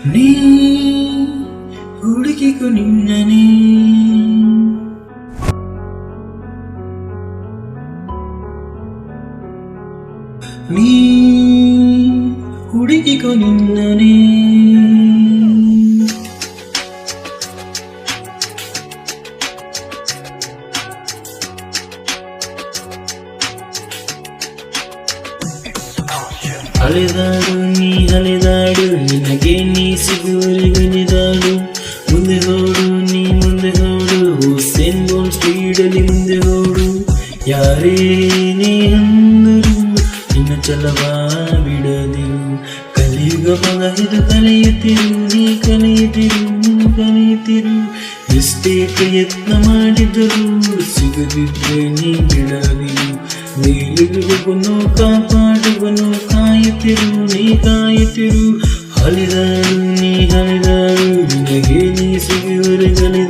ನೀ ಹುಡುಕಿಕೊ ನಿನ್ನನೇ ನೀ ಹುಡುಕಿಕೊ ನಿನ್ನನೇ ಅಲೆದಾಡು ನೀ ಅಲೆದಾಡು ನಿನಗೆ ನೀ ಸಿಗುವರೆಗಲಿದಾಡು ಮುಂದೆ ಹೋಡು ನೀ ಮುಂದೆ ಹೋಡು ಹುಸೇನ್ ಬೋಲ್ಟ್ ಸ್ಪೀಡಲ್ಲಿ ಮುಂದೆ ಹೋಡು ಯಾರೇನೇ ಅಂದರು ನಿನ್ನ ಛಲವ ಬಿಡದಿರು ಕಲಿಯುಗ ಮಗದು ಕಲಿಯುತ್ತಿರು ನೀ ಕಲಿಯುತ್ತಿರು ಎಷ್ಟೇ ಪ್ರಯತ್ನ ಮಾಡಿದರೂ ಸಿಗದಿದ್ರೆ ನೀ ಬಿಡದಿರು ಮೇಲುಗುವನು ಕಾಪಾಡುವನು ಕಾಯುತ್ತಿರು ಅಲೆದಾಡು ನೀ ಅಲೆದಾಡು ನಿನಗೆ ನೀ ಸಿಗುವರೆಗಲಿದಾಡು